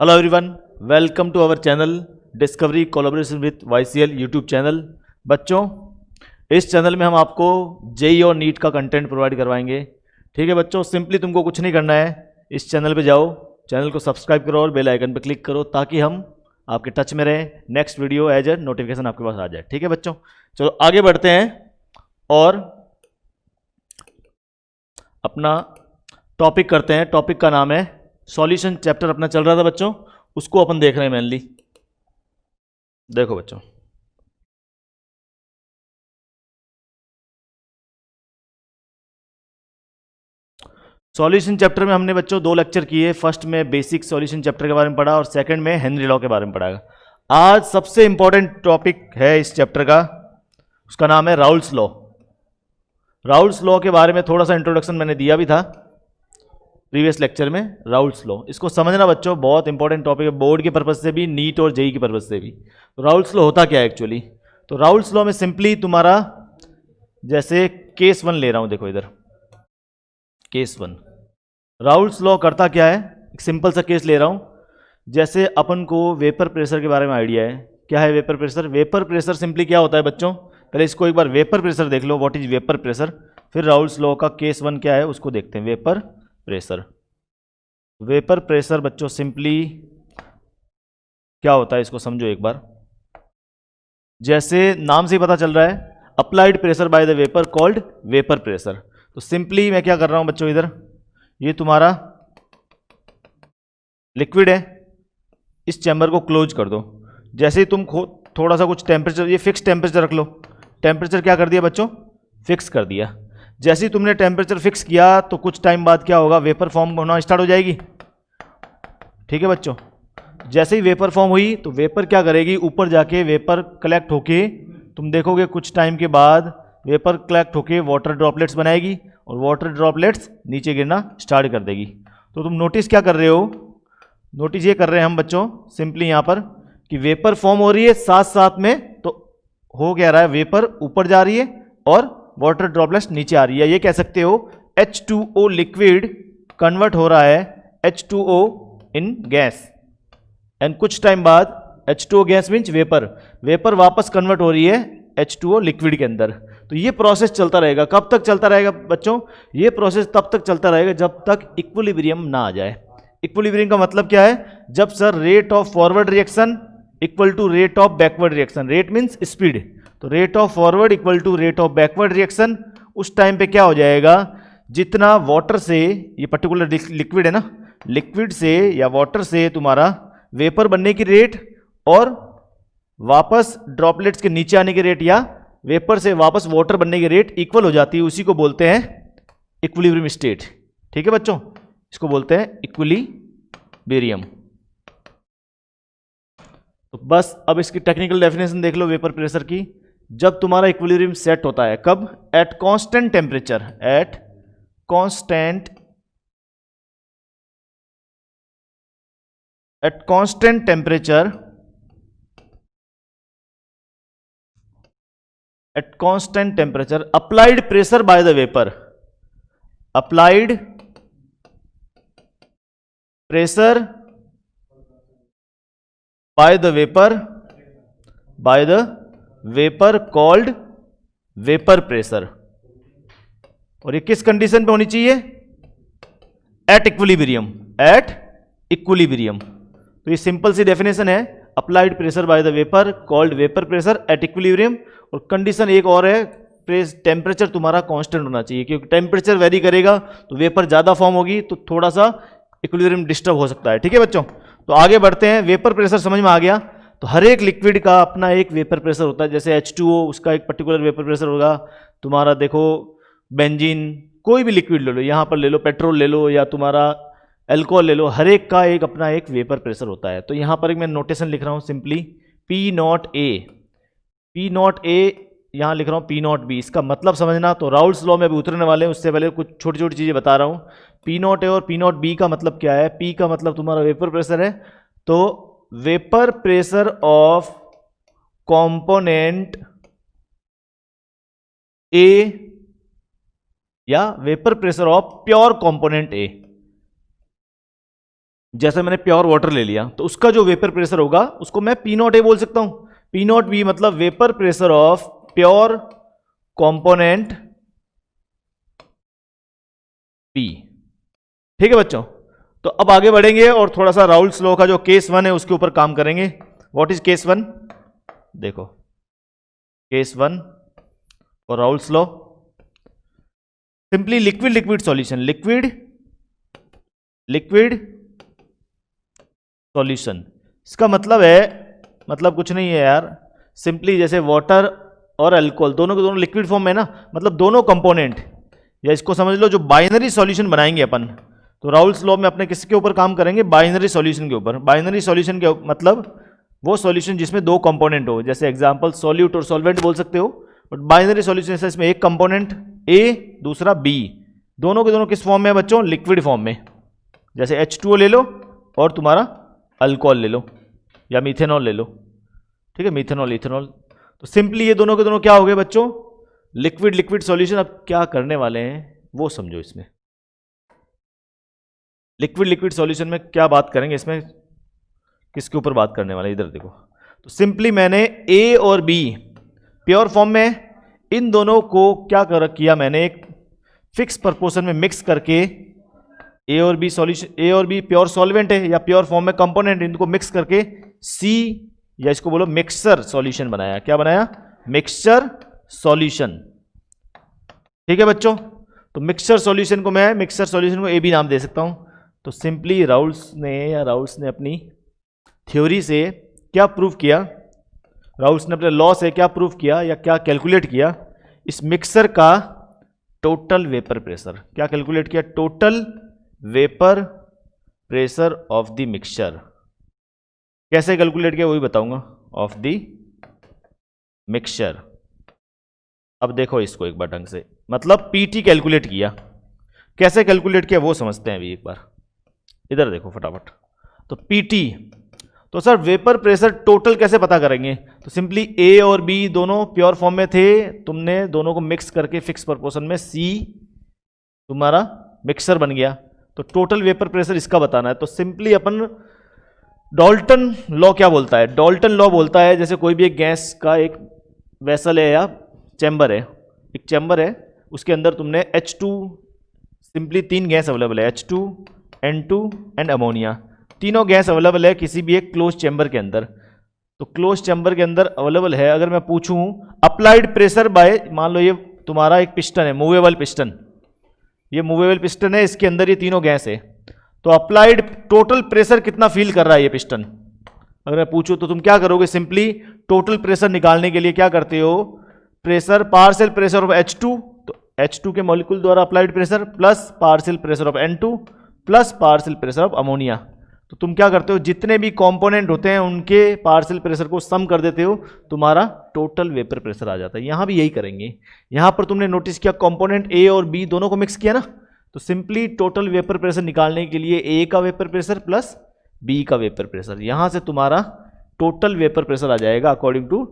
Hello everyone, welcome to our channel Discovery collaboration with YCL YouTube channel. बच्चों, इस channel में हम आपको जेई और नीट का कंटेंट प्रोवाइड करवाएंगे। ठीक है बच्चों, सिंपली तुमको कुछ नहीं करना है, इस चैनल पे जाओ, चैनल को सब्सक्राइब करो और बेल आइकन पे क्लिक करो ताकि हम आपके टच में रहें, next video as a notification आपके पास आ जाए। ठीक है बच्चों, चलो आगे बढ़ते हैं और अपना टॉपिक करते हैं। टॉपिक का नाम है सॉल्यूशन। चैप्टर अपना चल रहा था बच्चों, उसको अपन देख रहे हैं मेनली। देखो बच्चों, सॉल्यूशन चैप्टर में हमने बच्चों 2 लेक्चर किए। फर्स्ट में बेसिक सॉल्यूशन चैप्टर के बारे में पढ़ा और सेकंड में हेनरी लॉ के बारे में पढ़ा। आज सबसे इंपॉर्टेंट टॉपिक है इस चैप्टर का, उसका नाम है राउल्स लॉ। राउल्स लॉ के बारे में थोड़ा सा इंट्रोडक्शन मैंने दिया भी था प्रीवियस लेक्चर में। राउल्स लॉ इसको समझना बच्चों, बहुत इंपॉर्टेंट टॉपिक है, बोर्ड के पर्पज से भी, नीट और जेई की पर्पज से भी। तो राउल्स लॉ होता क्या है एक्चुअली? तो राउल्स लॉ में सिंपली तुम्हारा, जैसे केस 1 ले रहा हूं, देखो इधर केस 1। राउल्स लॉ करता क्या है, एक सिंपल सा केस ले रहा हूं। जैसे अपन को वेपर प्रेशर के बारे में आइडिया है। क्या है vapour pressure? Vapour pressure simply क्या होता है बच्चों, पहले इसको एक बार वेपर प्रेशर देख लो, व्हाट इज वेपर प्रेशर, फिर राउल्स लॉ का केस 1 क्या है उसको देखते हैं। वेपर प्रेशर, वेपर प्रेशर बच्चों सिंपली क्या होता है इसको समझो एक बार। जैसे नाम से ही पता चल रहा है, applied pressure by the vapour called vapour pressure. तो सिंपली मैं क्या कर रहा हूं बच्चों, इधर ये तुम्हारा लिक्विड है, इस चैम्बर को क्लोज कर दो। जैसे ही तुम थोड़ा सा कुछ टेम्परेचर, ये फिक्स टेम्परेचर रख लो। टेम्परेचर क्या कर दिया बच्चों, फिक्स कर दिया। जैसे ही तुमने टेम्परेचर फिक्स किया तो कुछ टाइम बाद क्या होगा, वेपर फॉर्म होना स्टार्ट हो जाएगी। ठीक है बच्चों, जैसे ही वेपर फॉर्म हुई तो वेपर क्या करेगी, ऊपर जाके वेपर कलेक्ट होके, तुम देखोगे कुछ टाइम के बाद वेपर कलेक्ट होके वाटर ड्रॉपलेट्स बनाएगी और वाटर ड्रॉपलेट्स नीचे गिरना स्टार्ट कर देगी। तो तुम नोटिस क्या कर रहे हो, नोटिस ये कर रहे हैं हम बच्चों सिंपली यहाँ पर कि वेपर फॉर्म हो रही है, साथ साथ में तो हो क्या रहा है, वेपर ऊपर जा रही है और वाटर ड्रॉपलेट्स नीचे आ रही है। ये कह सकते हो H2O लिक्विड कन्वर्ट हो रहा है H2O इन गैस, एंड कुछ टाइम बाद H2O gas means vapour, vapour वापस कन्वर्ट हो रही है H2O लिक्विड के अंदर। तो ये प्रोसेस चलता रहेगा। कब तक चलता रहेगा बच्चों? ये प्रोसेस तब तक चलता रहेगा जब तक इक्विलिब्रियम ना आ जाए। इक्विलिब्रियम का मतलब क्या है? जब sir rate of forward reaction equal to rate of backward reaction, rate means speed, तो rate of forward equal to rate of backward reaction, उस टाइम पे क्या हो जाएगा, जितना वाटर से, ये पर्टिकुलर लिक्विड है ना, लिक्विड से या वाटर से तुम्हारा वेपर बनने की रेट और वापस ड्रॉपलेट्स के नीचे आने की रेट या वेपर से वापस वाटर बनने की रेट इक्वल हो जाती है, उसी को बोलते हैं इक्विलिब्रियम स्टेट। ठीक है बच्चों, इसको बोलते हैं इक्विलिब्रियम। तो बस अब इसकी टेक्निकल डेफिनेशन देख लो वेपर प्रेशर की। जब तुम्हारा इक्विलिब्रियम सेट होता है, कब? At constant temperature, at constant, at constant temperature, at constant temperature applied pressure by the vapor, applied pressure by the vapor, by the vapor called vapor pressure। और ये किस condition पे होनी चाहिए? At equilibrium, at equilibrium. तो ये simple सी definition है, applied pressure by the vapour called vapour pressure at equilibrium. और कंडीशन एक और है, टेम्परेचर तुम्हारा कांस्टेंट होना चाहिए, क्योंकि टेम्परेचर वेरी करेगा तो वेपर ज़्यादा फॉर्म होगी, तो थोड़ा सा इक्विलिब्रियम डिस्टर्ब हो सकता है। ठीक है बच्चों, तो आगे बढ़ते हैं। वेपर प्रेशर समझ में आ गया। तो हर एक लिक्विड का अपना एक वेपर प्रेशर होता है। जैसे H2O, उसका एक पर्टिकुलर वेपर प्रेशर होगा। तुम्हारा देखो बेंजीन, कोई भी लिक्विड ले लो, यहाँ पर ले लो पेट्रोल ले लो या तुम्हारा अल्कोहल ले लो, हर एक का एक अपना एक वेपर प्रेशर होता है। तो यहाँ पर एक मैं नोटेशन लिख रहा हूँ simply, P not a, P not a यहाँ लिख रहा हूँ P नॉट बी। इसका मतलब समझना, तो राउल्स लॉ में अभी उतरने वाले हैं, उससे पहले कुछ छोटी छोटी चीज़ें बता रहा हूँ। P नॉट ए और P नॉट बी का मतलब क्या है? P का मतलब तुम्हारा वेपर प्रेशर है, तो vapour pressure of component A या vapour pressure of pure component A, जैसे मैंने प्योर वाटर ले लिया तो उसका जो वेपर प्रेशर होगा उसको मैं पी नॉट ए बोल सकता हूं। पी नॉट बी मतलब vapour pressure of pure component P. ठीक है बच्चों, तो अब आगे बढ़ेंगे और थोड़ा सा राउल्स लॉ का जो केस 1 है उसके ऊपर काम करेंगे। What is case 1? देखो केस 1 और Raoult's law, simply liquid liquid solution, liquid liquid solution. इसका मतलब है, मतलब कुछ नहीं है यार, सिंपली जैसे वाटर और अल्कोहल दोनों के दोनों लिक्विड फॉर्म में ना, मतलब दोनों कंपोनेंट, या इसको समझ लो जो बाइनरी सॉल्यूशन बनाएंगे अपन, तो राउल्स लॉ में अपने किसके ऊपर काम करेंगे? बाइनरी सॉल्यूशन के ऊपर। बाइनरी सॉल्यूशन के मतलब वो सॉल्यूशन जिसमें दो कंपोनेंट हो, जैसे एग्जांपल सॉल्यूट और सॉल्वेंट बोल सकते हो। बट बाइनरी सॉल्यूशन जैसे इसमें एक कंपोनेंट ए दूसरा बी, दोनों के दोनों किस फॉर्म में है बच्चों? लिक्विड फॉर्म में। जैसे H2O ले लो और तुम्हारा अल्कोहल ले लो या मीथेनॉल ले लो, ठीक है, मीथेनॉल इथेनॉल। तो सिंपली ये दोनों के दोनों क्या हो गए बच्चों? Liquid liquid solution. अब क्या करने वाले हैं वो समझो। इसमें लिक्विड लिक्विड सॉल्यूशन में क्या बात करेंगे, इसमें किसके ऊपर बात करने वाले, इधर देखो। तो सिंपली मैंने ए और बी प्योर फॉर्म में, इन दोनों को क्या किया मैंने, एक फिक्स प्रपोर्शन में मिक्स करके, ए और बी सॉल्यूशन, ए और बी प्योर सॉल्वेंट है या प्योर फॉर्म में कंपोनेंट, इनको मिक्स करके सी, या इसको बोलो मिक्सचर सॉल्यूशन बनाया। क्या बनाया? Mixture solution. ठीक है बच्चों, तो मिक्सचर सॉल्यूशन को मैं, मिक्सचर सॉल्यूशन को ए बी नाम दे सकता हूं। तो सिंपली राउल्स ने अपनी थ्योरी से क्या प्रूव किया, राउल्स ने अपने लॉ से क्या प्रूव किया या क्या कैलकुलेट किया? इस मिक्सर का टोटल वेपर प्रेशर। क्या कैलकुलेट किया? Total vapour pressure of the mixture. कैसे कैलकुलेट किया वही बताऊंगा, ऑफ द मिक्सचर। अब देखो इसको एक बार ढंग से, मतलब पीटी कैलकुलेट किया। कैसे कैलकुलेट किया वो समझते हैं अभी एक बार, इधर देखो फटाफट। तो पीटी, तो सर वेपर प्रेशर टोटल कैसे पता करेंगे? तो सिंपली ए और बी दोनों प्योर फॉर्म में थे, तुमने दोनों को मिक्स करके फिक्स प्रपोर्शन में सी तुम्हारा मिक्सर बन गया। तो टोटल वेपर प्रेशर इसका बताना है। तो सिंपली अपन डॉल्टन लॉ क्या बोलता है? डॉल्टन लॉ बोलता है जैसे कोई भी एक गैस का एक वेसल है या चैम्बर है, एक चैम्बर है, उसके अंदर तुमने H2, सिंपली 3 गैस अवेलेबल है, H2, N2 एंड अमोनिया। तीनों गैस अवेलेबल है किसी भी एक क्लोज चैम्बर के अंदर। तो क्लोज चैम्बर के अंदर अवेलेबल है। अगर मैं पूछूं अप्लाइड प्रेशर बाय, मान लो ये तुम्हारा एक पिस्टन है, मूवेबल पिस्टन, ये मूवेबल पिस्टन है, इसके अंदर ये तीनों गैस है, तो अप्लाइड टोटल प्रेशर कितना फील कर रहा है ये पिस्टन? अगर मैं पूछूं तो तुम क्या करोगे? सिंपली टोटल प्रेशर निकालने के लिए क्या करते हो? Pressure partial pressure of H2, तो H2 के मॉलिक्यूल द्वारा applied pressure plus partial pressure of N2 plus partial pressure of ammonia. तो तुम क्या करते हो? जितने भी कंपोनेंट होते हैं उनके पार्शियल प्रेशर को सम कर देते हो, तुम्हारा टोटल वेपर प्रेशर आ जाता है। यहां भी यही करेंगे। यहां पर तुमने नोटिस किया कंपोनेंट ए और बी दोनों को मिक्स किया ना, तो सिंपली टोटल वेपर प्रेशर निकालने के लिए ए का वेपर प्रेशर प्लस बी का वेपर प्रेशर, यहां से तुम्हारा टोटल वेपर प्रेशर आ जाएगा अकॉर्डिंग टू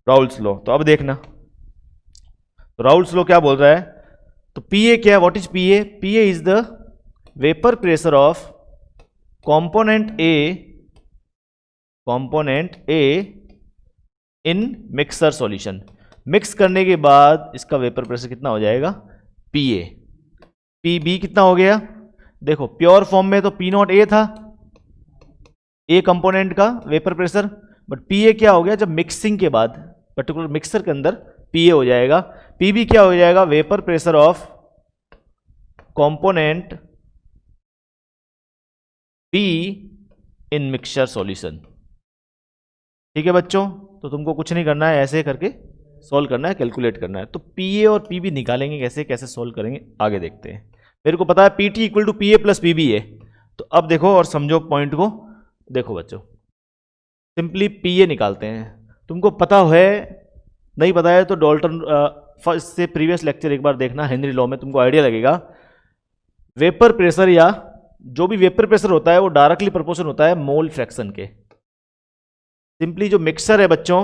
राउल्स लॉ। तो अब देखना, तो राउल्स लॉ क्या बोल रहा है? तो पीए क्या है? What is PA? PA is the vapour pressure of component A in mixer solution. Mix करने के बाद इसका वेपर प्रेशर कितना हो जाएगा? पीए। पीबी कितना हो गया? देखो प्योर फॉर्म में तो पी नॉट ए था, ए कंपोनेंट का वेपर प्रेशर, बट पीए क्या हो गया? जब मिक्सिंग के बाद पर्टिकुलर मिक्सर के अंदर पीए हो जाएगा। पीबी क्या हो जाएगा? Vapour pressure of component be in mixture solution. ठीक है बच्चों, तो तुमको कुछ नहीं करना है, ऐसे करके सॉल्व करना है, कैलकुलेट करना है। तो पीए और पीबी निकालेंगे कैसे, कैसे सॉल्व करेंगे आगे देखते हैं। मेरे को पता है PT equal to PA plus PB है। तो अब देखो और समझो पॉइंट को। देखो बच्चों, सिंपली पीए निकालते हैं। तुमको पता है, नहीं पता है तो डॉल्टन फर्स्ट से प्रीवियस लेक्चर एक बार देखना, हेनरी लॉ में तुमको आइडिया लगेगा। वेपर प्रेशर या जो भी वेपर प्रेशर होता है वो डायरेक्टली प्रोपोर्शनल होता है मोल फ्रैक्शन के। सिंपली जो मिक्सर है बच्चों,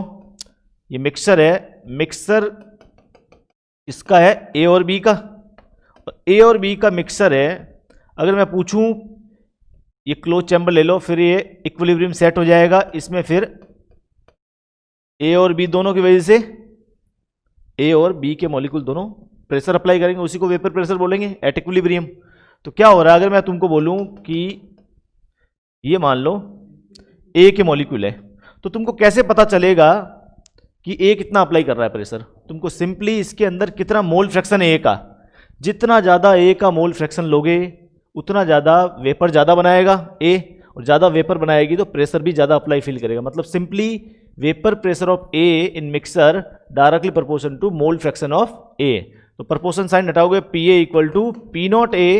ये मिक्सर है, मिक्सर इसका है ए और बी का, ए और बी का मिक्सर है। अगर मैं पूछूं ये क्लोज चैम्बर ले लो, फिर ये इक्विलिब्रियम सेट हो जाएगा। इसमें फिर ए और बी दोनों की वजह से ए और बी के मॉलिक्यूल दोनों प्रेशर अप्लाई करेंगे, उसी को वेपर प्रेशर बोलेंगे एट इक्विलिब्रियम। तो क्या हो रहा है, अगर मैं तुमको बोलूं कि ये मान लो ए के मॉलिक्यूल है, तो तुमको कैसे पता चलेगा कि ए कितना अप्लाई कर रहा है प्रेशर? तुमको सिंपली इसके अंदर कितना मोल फ्रैक्शन है ए का, जितना ज़्यादा ए का मोल फ्रैक्शन लोगे उतना ज़्यादा वेपर ज़्यादा बनाएगा ए, और ज़्यादा वेपर बनाएगी तो प्रेशर भी ज़्यादा अप्लाई फील करेगा। मतलब simply vapour pressure of A in mixture directly proportion to mole fraction of A. तो प्रोपोर्शन साइन हटाओगे, P A equal to P not A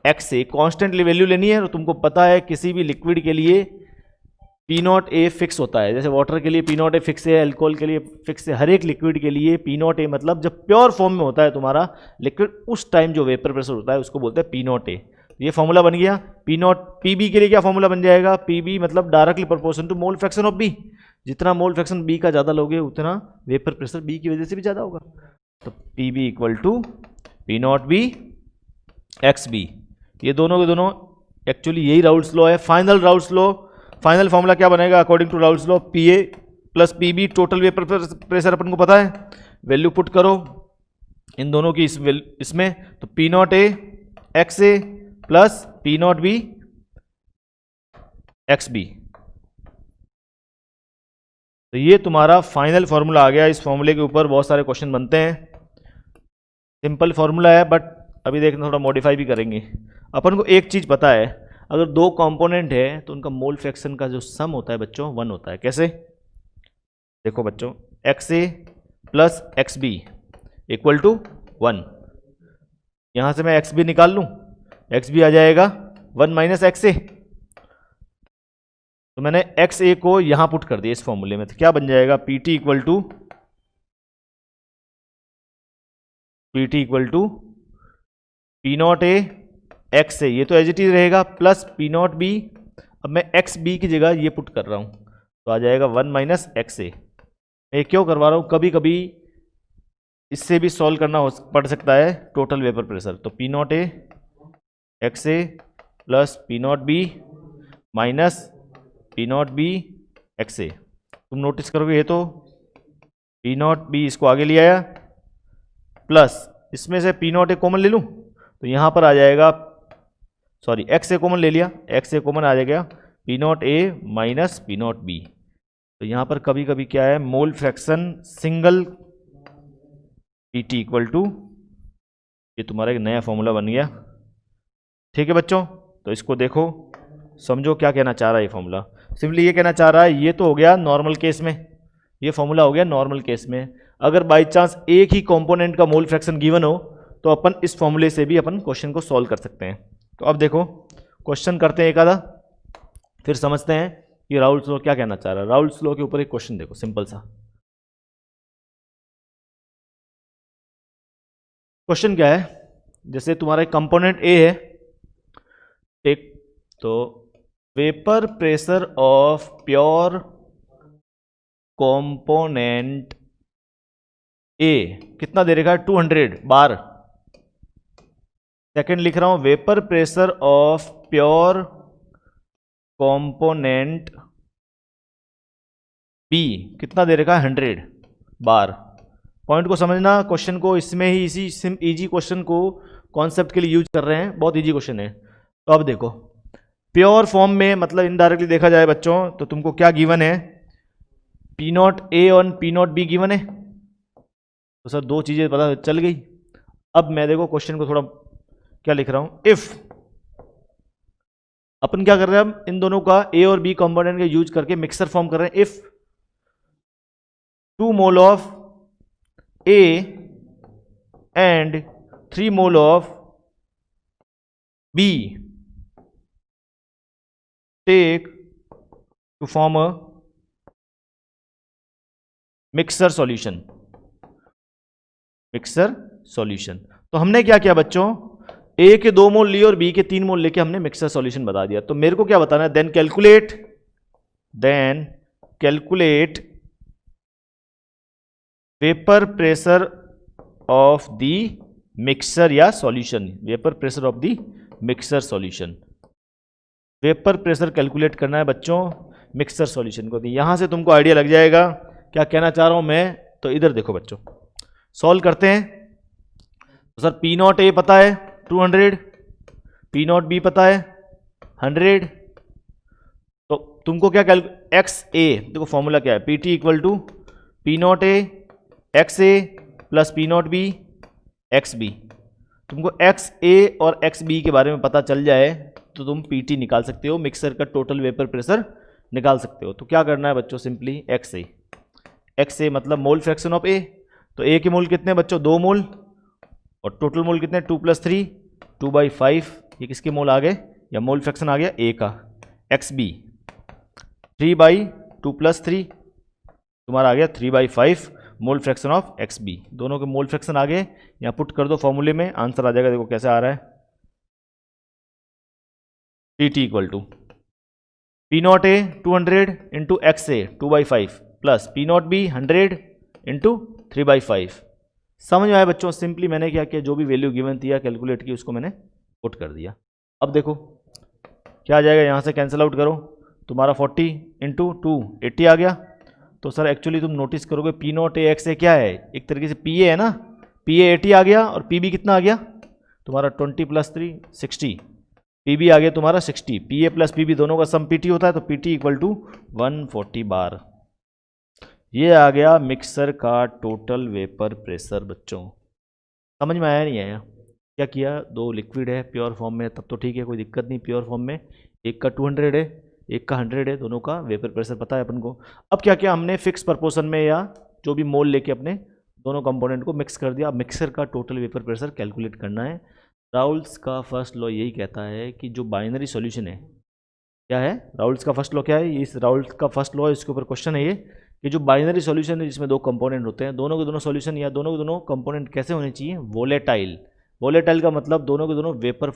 X A, constantly value लेनी है। और तुमको पता है किसी भी लिक्विड के लिए पी नॉट ए फिक्स होता है, जैसे वाटर के लिए पी नॉट ए फिक्स है, अल्कोहल के लिए फिक्स है, हर एक लिक्विड के लिए पी नॉट ए, मतलब जब प्योर फॉर्म में होता है तुम्हारा लिक्विड, उस टाइम जो वेपर प्रेशर होता है उसको बोलते हैं पी नॉट ए। ये फॉर्मूला बन गया। पी नॉट पी बी के लिए क्या फॉर्मूला बन जाएगा? पी बी मतलब directly proportion to mole fraction of B. जितना मोल फ्रैक्शन बी का ज़्यादा लोगे उतना वेपर प्रेशर बी की वजह से भी ज़्यादा होगा। तो P B equal to P not B X B. ये दोनों के दोनों एक्चुअली यही राउल्स लॉ है, final Raoult's law. Final formula क्या बनेगा according to Raoult's law? P A plus P B, total vapour pressure अपन को पता है, वैल्यू पुट करो इन दोनों की इसमें, तो P not A X A plus P not B X B. तो ये तुम्हारा फाइनल फॉर्मूला आ गया। इस फॉर्मूले के ऊपर बहुत सारे क्वेश्चन बनते हैं। सिंपल फॉर्मूला है बट अभी देखना थोड़ा मॉडिफाई भी करेंगे। अपन को एक चीज़ पता है, अगर दो कंपोनेंट है तो उनका मोल फ्रैक्शन का जो सम होता है बच्चों 1 होता है। कैसे? देखो बच्चों, X A plus X B equal to 1। यहाँ से मैं एक्स बी निकाल लूँ, एक्स बी आ जाएगा 1 माइनस एक्स ए। तो मैंने एक्स ए को यहाँ पुट कर दिया इस फॉर्मूले में, तो क्या बन जाएगा? P T equal to P not A X A, ये तो एज इट इज रहेगा, प्लस पी नॉट बी। अब मैं एक्स बी की जगह ये पुट कर रहा हूँ तो आ जाएगा 1 माइनस एक्स ए। मैं क्यों करवा रहा हूँ? कभी कभी इससे भी सॉल्व करना पड़ सकता है टोटल वेपर प्रेशर। तो P not A X A plus P not B minus P not B X A. तुम नोटिस करोगे ये तो पी नॉट बी इसको आगे ले आया, प्लस इसमें से पी नॉट ए कॉमन ले लूँ तो यहाँ पर आ जाएगा, सॉरी एक्स ए कॉमन ले लिया, एक्स ए कॉमन आ जाएगा P not A minus P not B. तो यहाँ पर कभी कभी क्या है, mole fraction single P T equal to, ये तुम्हारा एक नया फॉर्मूला बन गया। ठीक है बच्चों, तो इसको देखो, समझो क्या कहना चाह रहा है ये फॉर्मूला। सिंपली ये कहना चाह रहा है, ये तो हो गया नॉर्मल केस में, ये फॉर्मूला हो गया नॉर्मल केस में। अगर बाई चांस एक ही कंपोनेंट का मोल फ्रैक्शन गिवन हो तो अपन इस फॉर्मूले से भी अपन क्वेश्चन को सॉल्व कर सकते हैं। तो अब देखो क्वेश्चन करते हैं एक आधा, फिर समझते हैं कि राउल्स लॉ क्या कहना चाह रहा है। राउल्स लॉ के ऊपर एक क्वेश्चन देखो सिंपल सा। क्वेश्चन क्या है, जैसे तुम्हारा एक कंपोनेंट ए है, एक तो vapour pressure of pure component ए कितना दे रखा है? 200 बार। सेकंड लिख रहा हूं, vapour pressure of pure component B कितना दे रखा है? 100 बार। पॉइंट को समझना, क्वेश्चन को इसमें ही इसी इजी क्वेश्चन को कॉन्सेप्ट के लिए यूज कर रहे हैं, बहुत इजी क्वेश्चन है। तो अब देखो प्योर फॉर्म में, मतलब इनडायरेक्टली देखा जाए बच्चों, तो तुमको क्या गिवन है? पी नॉट ए और पी नॉट बी गिवन है। तो सर दो चीज़ें पता चल गई। अब मैं देखो क्वेश्चन को थोड़ा क्या लिख रहा हूं, इफ अपन क्या कर रहे हैं, हम इन दोनों का ए और बी कंपोनेंट का यूज करके मिक्सर फॉर्म कर रहे हैं। If 2 mole of A and 3 mole of B take to form a mixture solution. Mixture solution, तो हमने क्या किया बच्चों, ए के 2 मोल लिए और बी के 3 मोल लेके हमने मिक्सर सॉल्यूशन बता दिया। तो मेरे को क्या बताना है, then calculate vapour pressure of the mixture या solution, vapour pressure of the mixture solution. Vapour pressure calculate करना है बच्चों मिक्सर सॉल्यूशन को। यहाँ से तुमको आइडिया लग जाएगा क्या कहना चाह रहा हूँ मैं। तो इधर देखो बच्चों, सॉल्व करते हैं। तो सर पी नॉट ए पता है 200, पी नॉट बी पता है 100, तो तुमको क्या एक्स ए, देखो फॉर्मूला क्या है, P T equal to P not A X A plus P not B X B. तुमको एक्स ए और एक्स बी के बारे में पता चल जाए तो तुम पी टी निकाल सकते हो, मिक्सर का टोटल वेपर प्रेशर निकाल सकते हो। तो क्या करना है बच्चों, सिंपली एक्स ए मतलब मोल फ्रैक्शन ऑफ ए। तो ए के मोल कितने बच्चों, 2 मोल, और टोटल मोल कितने 2 + 3 2/5। ये किसके मोल आ गए, या मोल फ्रैक्शन आ गया ए का। एक्स बी 3/2 + 3 तुम्हारा आ गया 3/5 mole fraction of X B. दोनों के मोल फ्रैक्शन आ गए, यहाँ पुट कर दो फॉर्मूले में, आंसर आ जाएगा। देखो कैसे आ रहा है, P T equal to P not A 200 into X A 2/5 plus P not B 100 into 3/5। समझ में आया बच्चों। सिंपली मैंने क्या किया, जो भी वैल्यू गिवन थी या कैलकुलेट की उसको मैंने पुट कर दिया। अब देखो क्या आ जाएगा, यहाँ से कैंसिल आउट करो, तुम्हारा 40 इंटू 2 80 आ गया। तो सर एक्चुअली तुम नोटिस करोगे पी नॉट ए एक्स ए क्या है, एक तरीके से पी ए है ना, पी ए 80 आ गया और पी बी कितना आ गया तुम्हारा 20 + 3 60, पी बी आ गया तुम्हारा 60। P A plus P B दोनों का सम पी टी होता है, तो P T equal to 140 bar. ये आ गया मिक्सर का टोटल वेपर प्रेशर। बच्चों समझ में आया नहीं आया, क्या किया, 2 लिक्विड है प्योर फॉर्म में तब तो ठीक है, कोई दिक्कत नहीं। प्योर फॉर्म में एक का 200 है एक का 100 है, दोनों का वेपर प्रेशर पता है अपन को। अब क्या किया हमने, फिक्स प्रपोर्शन में या जो भी मोल लेके अपने दोनों कंपोनेंट को मिक्स कर दिया। अब मिक्सर का टोटल वेपर प्रेशर कैलकुलेट करना है। राउल्स का फर्स्ट लॉ यही कहता है कि जो बाइनरी सॉल्यूशन है, क्या है राउल्स का फर्स्ट लॉ, क्या है इस राउल्स का फर्स्ट लॉ, इसके ऊपर क्वेश्चन है ये कि जो बाइनरी सॉल्यूशन है जिसमें 2 कंपोनेंट होते हैं, दोनों के दोनों सॉल्यूशन या दोनों के दोनों कंपोनेंट कैसे होने चाहिए, वोलेटाइल। वोलेटाइल का मतलब दोनों के दोनों वेपर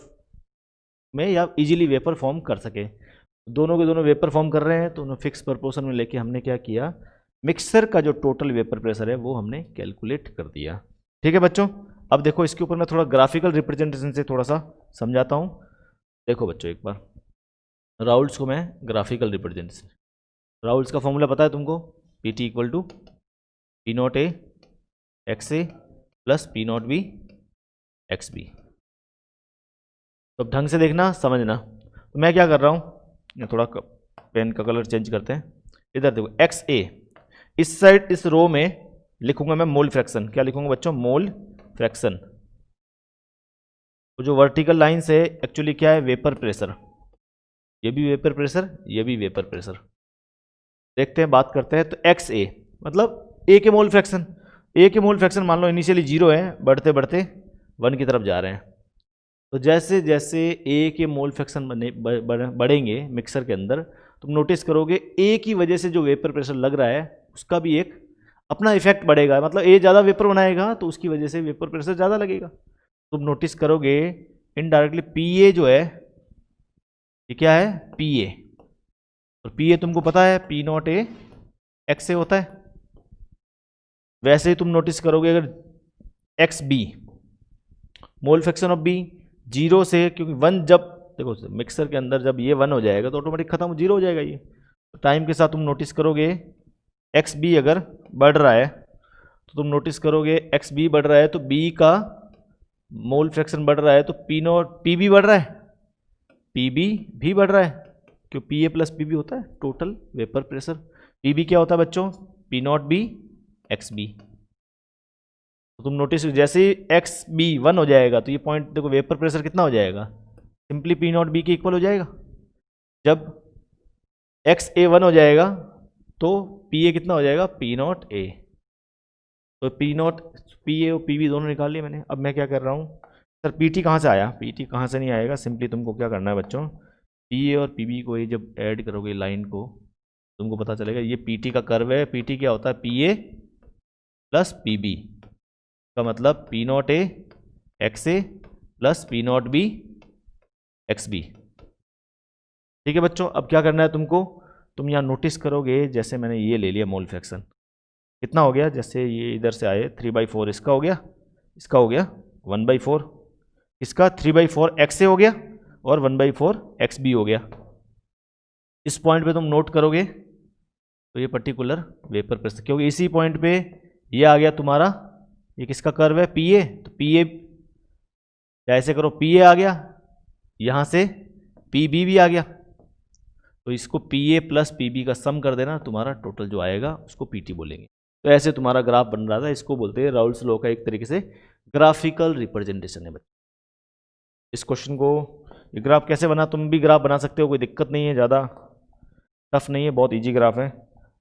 में या इजीली वेपर फॉर्म कर सके। दोनों के दोनों वेपर फॉर्म कर रहे हैं तो उन्हें फिक्स प्रपोर्शन में लेके हमने क्या किया, मिक्सर का जो टोटल वेपर प्रेशर है वो हमने कैलकुलेट कर दिया। ठीक है बच्चों। अब देखो इसके ऊपर मैं थोड़ा ग्राफिकल रिप्रेजेंटेशन से थोड़ा सा समझाता हूँ। देखो बच्चों एक बार राउल्स को मैं ग्राफिकल रिप्रेजेंटेशन, राउल्स का फॉर्मूला पता है तुमको, P T equal to P not A X A plus P not B X B. तो अब ढंग से देखना समझना। तो मैं क्या कर रहा हूँ, थोड़ा पेन का कलर चेंज करते हैं। इधर देखो एक्स ए, इस साइड इस रो में लिखूंगा मैं मोल फ्रैक्शन। क्या लिखूंगा बच्चों, मोल फ्रैक्शन। तो जो वर्टिकल लाइंस है एक्चुअली क्या है, वेपर प्रेशर। ये भी वेपर प्रेशर, ये भी वेपर प्रेशर। देखते हैं, बात करते हैं। तो एक्स ए मतलब ए के मोल फ्रैक्शन। ए के मोल फ्रैक्शन मान लो इनिशियली 0 है, बढ़ते बढ़ते 1 की तरफ जा रहे हैं। तो जैसे जैसे ए के मोल फ्रैक्शन बढ़ेंगे मिक्सर के अंदर, तुम नोटिस करोगे ए की वजह से जो वेपर प्रेशर लग रहा है उसका भी एक अपना इफेक्ट बढ़ेगा। मतलब ए ज़्यादा वेपर बनाएगा तो उसकी वजह से वेपर प्रेशर ज़्यादा लगेगा। तुम नोटिस करोगे इनडायरेक्टली पी ए जो है, ये क्या है, पी ए। और पी ए तुमको पता है P not A X A होता है। वैसे ही तुम नोटिस करोगे अगर X B, mole fraction of B 0 से, क्योंकि 1 जब देखो मिक्सर के अंदर जब ये 1 हो जाएगा तो ऑटोमेटिक खत्म, 0 हो जाएगा ये। तो टाइम के साथ तुम नोटिस करोगे एक्स बी अगर बढ़ रहा है तो तुम नोटिस करोगे एक्स बी बढ़ रहा है तो बी का मोल फ्रैक्शन बढ़ रहा है, तो पी नॉट पी बी बढ़ रहा है, पी बी भी बढ़ रहा है, क्यों P A plus P B होता है total vapour pressure. P B क्या होता है बच्चों, P not B X B. तो तुम नोटिस जैसे ही एक्स बी 1 हो जाएगा तो ये पॉइंट देखो वेपर प्रेशर कितना हो जाएगा, सिंपली पी नॉट बी के इक्वल हो जाएगा। जब एक्स ए 1 हो जाएगा तो पी ए कितना हो जाएगा, पी नॉट ए। तो पी नॉट पी ए और पी बी दोनों निकाल लिए मैंने। अब मैं क्या कर रहा हूँ, सर पी टी कहाँ से आया, पी टी कहाँ से नहीं आएगा। सिंपली तुमको क्या करना है बच्चों, पी ए और पी बी को ये जब ऐड करोगे लाइन को, तुमको पता चलेगा ये पी टी का कर्व है। पी टी क्या होता है, P A plus P B का मतलब P not A X A plus P not B X B. ठीक है बच्चों। अब क्या करना है तुमको, तुम यहाँ नोटिस करोगे जैसे मैंने ये ले लिया मोल फ्रैक्शन, कितना हो गया, जैसे ये इधर से आए 3/4 इसका हो गया, इसका हो गया 1/4, इसका 3/4 एक्स ए हो गया और 1/4 एक्स बी हो गया। इस पॉइंट पे तुम नोट करोगे तो ये पर्टिकुलर वेपर प्रेशर, क्योंकि इसी पॉइंट पे ये आ गया तुम्हारा, ये किसका कर्व है, पी ए, तो पी ए या ऐसे करो, पी ए आ गया, यहाँ से पी बी भी आ गया, तो इसको P A plus P B का सम कर देना, तुम्हारा टोटल जो आएगा उसको पी टी बोलेंगे। तो ऐसे तुम्हारा ग्राफ बन रहा था, इसको बोलते हैं राउल्स लॉ का एक तरीके से ग्राफिकल रिप्रेजेंटेशन है बच्चों। इस क्वेश्चन को, ये ग्राफ कैसे बना, तुम भी ग्राफ बना सकते हो, कोई दिक्कत नहीं है, ज़्यादा टफ नहीं है, बहुत इजी ग्राफ है।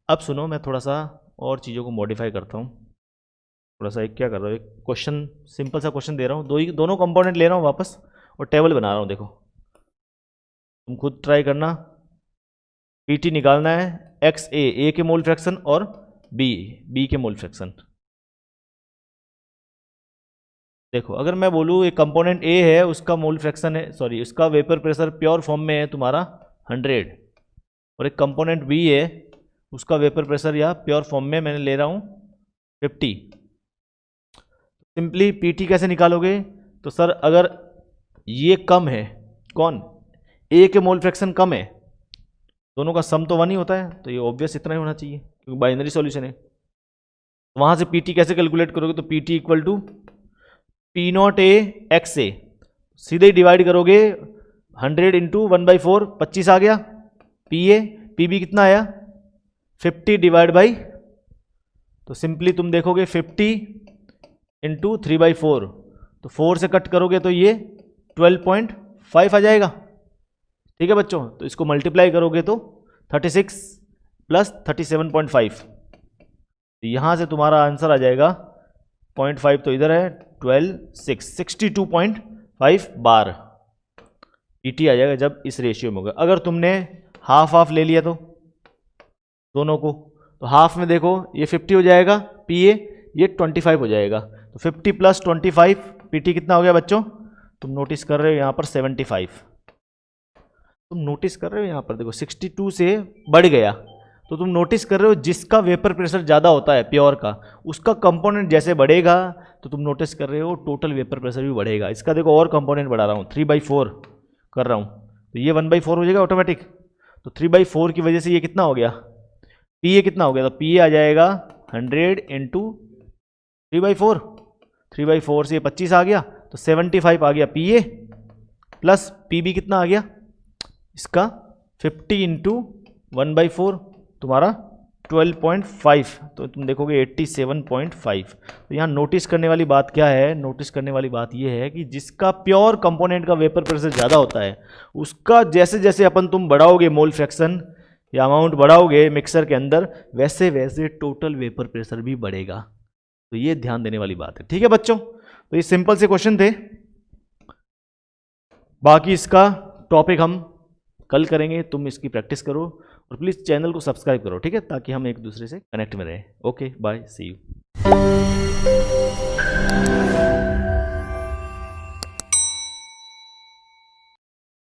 अब सुनो, मैं थोड़ा सा और चीज़ों को मॉडिफाई करता हूँ, थोड़ा सा एक क्या कर रहा हूँ, एक क्वेश्चन, सिंपल सा क्वेश्चन दे रहा हूँ, दोनों कंपोनेंट ले रहा हूँ वापस और टेबल बना रहा हूँ। देखो तुम खुद ट्राई करना, पीटी निकालना है, एक्स ए के मोल फ्रैक्शन और बी के मोल फ्रैक्शन। देखो अगर मैं बोलूँ एक कंपोनेंट ए है, उसका मोल फ्रैक्शन है, सॉरी उसका वेपर प्रेशर प्योर फॉर्म में है तुम्हारा 100, और एक कंपोनेंट बी है, उसका वेपर प्रेशर या प्योर फॉर्म में मैंने ले रहा हूँ 50। सिंपली पीटी कैसे निकालोगे, तो सर अगर ये कम है, कौन, ए के मोल फ्रैक्शन कम है, दोनों का सम तो 1 ही होता है, तो ये ऑब्वियस इतना ही होना चाहिए क्योंकि बाइनरी सॉल्यूशन है। वहाँ से पीटी कैसे कैलकुलेट करोगे, तो PT equal to P not A X A, सीधे ही डिवाइड करोगे 100 इंटू 1/4, 25 आ गया, पी ए, पी बी कितना आया 50 डिवाइड बाई, तो सिंपली तुम देखोगे 50 इंटू 3/4, तो 4 से कट करोगे तो ये 12.5 आ जाएगा। ठीक है बच्चों, तो इसको मल्टीप्लाई करोगे तो 36 प्लस 37.5, यहाँ से तुम्हारा आंसर आ जाएगा 0.5, तो इधर है 62.5 बार पीटी आ जाएगा जब इस रेशियो में होगा। अगर तुमने हाफ हाफ ले लिया तो दोनों को, तो हाफ में देखो ये 50 हो जाएगा पी ए, ये 25 हो जाएगा, तो 50 प्लस 25 पीटी कितना हो गया बच्चों, तुम नोटिस कर रहे हो यहाँ पर 75, तुम नोटिस कर रहे हो यहाँ पर देखो 62 से बढ़ गया, तो तुम नोटिस कर रहे हो जिसका वेपर प्रेशर ज़्यादा होता है प्योर का, उसका कंपोनेंट जैसे बढ़ेगा तो तुम नोटिस कर रहे हो टोटल वेपर प्रेशर भी बढ़ेगा। इसका देखो और कंपोनेंट बढ़ा रहा हूँ, 3/4 कर रहा हूँ, तो ये 1/4 हो जाएगा ऑटोमेटिक, तो 3/4 की वजह से ये कितना हो गया, पी ए कितना हो गया, तो पी ए आ जाएगा 100 इंटू 3/4, 3/4 से ये 25 आ गया, तो 75 आ गया P A, plus P B कितना आ गया इसका 50 इंटू 1/4, तुम्हारा 12.5, तो तुम देखोगे 87.5। तो यहाँ नोटिस करने वाली बात क्या है, नोटिस करने वाली बात ये है कि जिसका प्योर कंपोनेंट का वेपर प्रेशर ज़्यादा होता है, उसका जैसे जैसे अपन तुम बढ़ाओगे मोल फ्रैक्शन या अमाउंट बढ़ाओगे मिक्सर के अंदर, वैसे वैसे टोटल वेपर प्रेशर भी बढ़ेगा। तो ये ध्यान देने वाली बात है। ठीक है बच्चों, तो ये सिंपल से क्वेश्चन थे, बाकी इसका टॉपिक हम कल करेंगे, तुम इसकी प्रैक्टिस करो और प्लीज़ चैनल को सब्सक्राइब करो, ठीक है, ताकि हम एक दूसरे से कनेक्ट में रहें। Okay bye, see you.